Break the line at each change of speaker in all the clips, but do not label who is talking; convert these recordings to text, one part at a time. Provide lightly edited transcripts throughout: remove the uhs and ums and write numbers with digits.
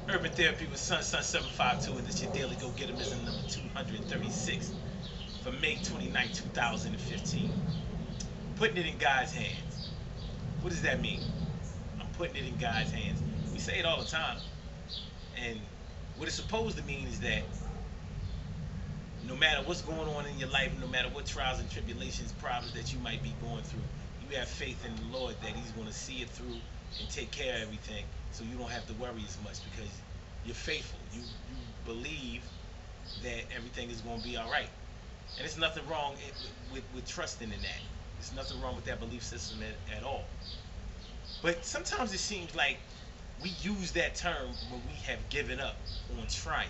Urban Therapy with Sun 752, and this is your daily Gogetemism number 236 for May 29, 2015. Putting it in God's hands. What does that mean? I'm putting it in God's hands. We say it all the time. And what it's supposed to mean is that no matter what's going on in your life, no matter what trials and tribulations, problems that you might be going through, you have faith in the Lord that He's going to see it through and take care of everything, so you don't have to worry as much because you're faithful. You believe that everything is going to be all right, and there's nothing wrong with trusting in that. There's nothing wrong with that belief system at all. But sometimes it seems like we use that term when we have given up on trying.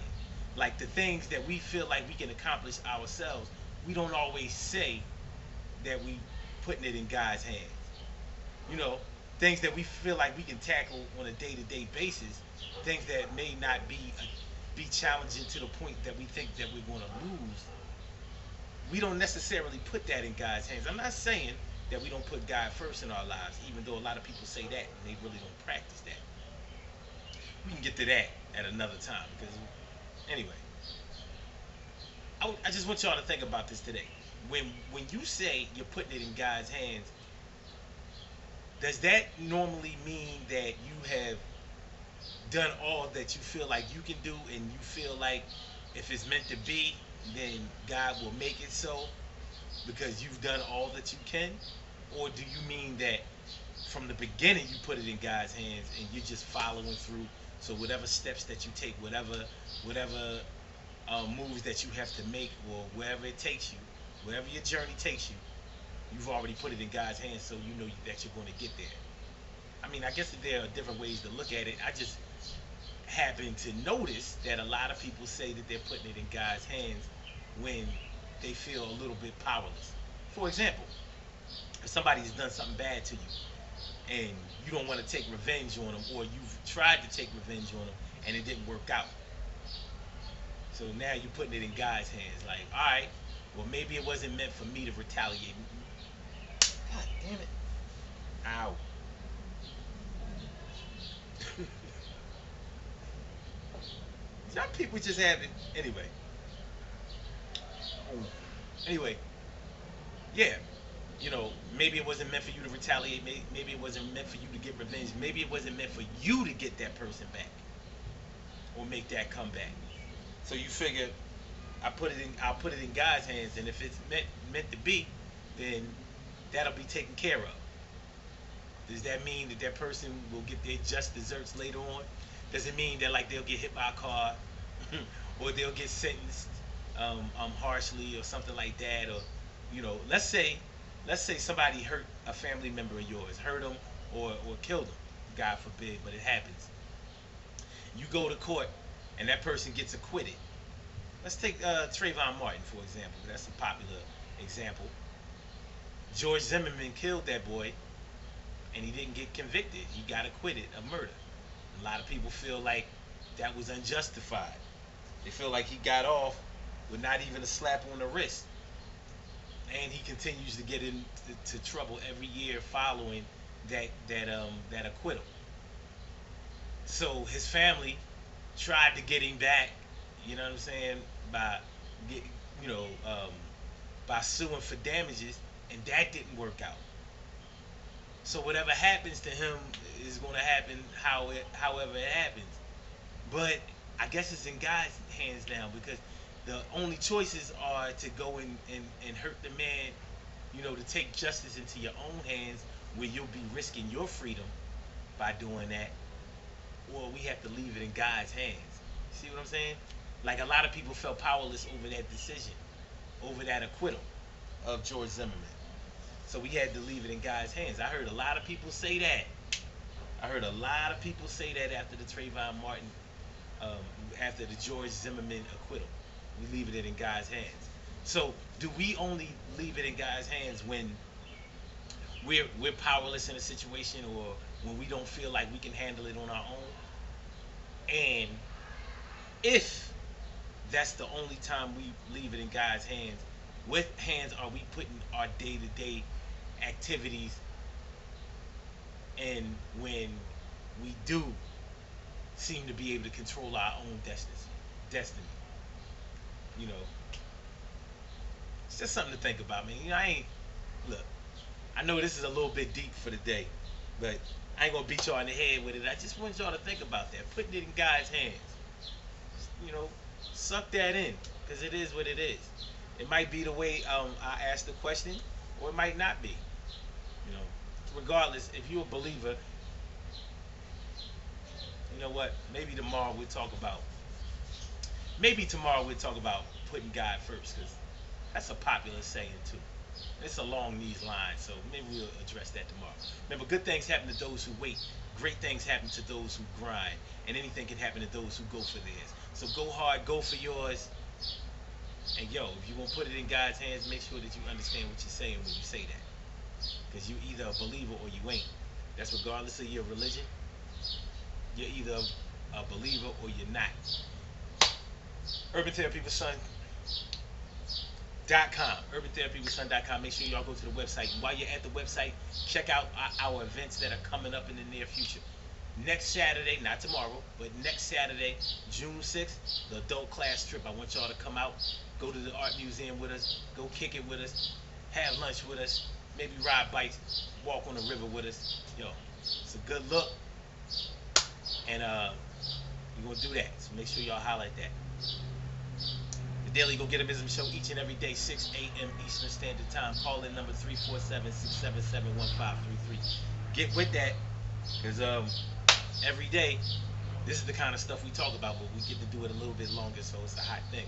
Like the things that we feel like we can accomplish ourselves, we don't always say that we putting it in God's hands. You know, things that we feel like we can tackle on a day-to-day basis, things that may not be challenging to the point that we think that we're going to lose. We don't necessarily put that in God's hands. I'm not saying that we don't put God first in our lives, even though a lot of people say that and they really don't practice that. We can get to that at another time because anyway, I just want y'all to think about this today. When you say you're putting it in God's hands, does that normally mean that you have done all that you feel like you can do, and you feel like if it's meant to be, then God will make it so because you've done all that you can? Or do you mean that from the beginning you put it in God's hands and you're just following through? So whatever steps that you take, whatever moves that you have to make, or wherever it takes you, wherever your journey takes you, you've already put it in God's hands, so you know that you're going to get there. I mean, I guess that there are different ways to look at it. I just happen to notice that a lot of people say that they're putting it in God's hands when they feel a little bit powerless. For example, if somebody's done something bad to you and you don't want to take revenge on them, or you've tried to take revenge on them and it didn't work out, so now you're putting it in God's hands. Like, all right, well, maybe it wasn't meant for me to retaliate. God damn it. Ow. Some people just have it. Anyway. Anyway, yeah. Maybe it wasn't meant for you to retaliate. Maybe it wasn't meant for you to get revenge. Maybe it wasn't meant for you to get that person back or make that comeback. So you figure, I'll put it in God's hands, and if it's meant to be, then that'll be taken care of. Does that mean that that person will get their just desserts later on? Does it mean that like they'll get hit by a car, or they'll get sentenced harshly or something like that? Or let's say somebody hurt a family member of yours, hurt them or killed them, God forbid, but it happens. You go to court and that person gets acquitted. Let's take Trayvon Martin for example. That's a popular example. George Zimmerman killed that boy, and he didn't get convicted. He got acquitted of murder. A lot of people feel like that was unjustified. They feel like he got off with not even a slap on the wrist, and he continues to get into trouble every year following that acquittal. So his family tried to get him back. You know what I'm saying? By get, you know by suing for damages, and that didn't work out. So whatever happens to him is going to happen however it happens. But I guess it's in God's hands now, because the only choices are to go and hurt the man, to take justice into your own hands, where you'll be risking your freedom by doing that, or we have to leave it in God's hands. See what I'm saying? Like a lot of people felt powerless over that decision, over that acquittal of George Zimmerman. So we had to leave it in God's hands. I heard a lot of people say that. I heard a lot of people say that after the Trayvon Martin, um, after the George Zimmerman acquittal. We leave it in God's hands. So do we only leave it in God's hands when we're powerless in a situation, or when we don't feel like we can handle it on our own? And if that's the only time we leave it in God's hands, what hands are we putting our day-to-day activities in when we do seem to be able to control our own destiny. You know, it's just something to think about, man. I ain't look. I know this is a little bit deep for the day, but I ain't gonna beat y'all in the head with it. I just want y'all to think about that. Putting it in God's hands. You know, suck that in, because it is what it is. It might be the way I asked the question, or it might not be. You know, regardless, if you're a believer, you know what? Maybe tomorrow we'll talk about putting God first, because that's a popular saying too. It's along these lines, so maybe we'll address that tomorrow. Remember, good things happen to those who wait. Great things happen to those who grind, and anything can happen to those who go for theirs. So go hard, go for yours, and yo, if you want to put it in God's hands, make sure that you understand what you're saying when you say that, because you're either a believer or you ain't. That's regardless of your religion. You're either a believer or you're not. UrbanTherapyWithSon.com. UrbanTherapyWithSon.com. Make sure y'all go to the website. And while you're at the website, check out our events that are coming up in the near future. Next Saturday, not tomorrow, but next Saturday, June 6th, the adult class trip. I want y'all to come out, go to the art museum with us, go kick it with us, have lunch with us, maybe ride bikes, walk on the river with us. Yo, it's a good look, and we're going to do that. So make sure y'all highlight that. The Daily Gogetemism Show each and every day, 6 a.m. Eastern Standard Time. Call in number 347-677-1533. Get with that, because every day, this is the kind of stuff we talk about, but we get to do it a little bit longer, so it's a hot thing.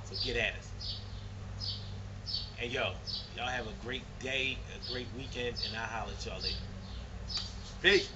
So get at us. And yo, y'all have a great day, a great weekend, and I'll holler at y'all later. Peace.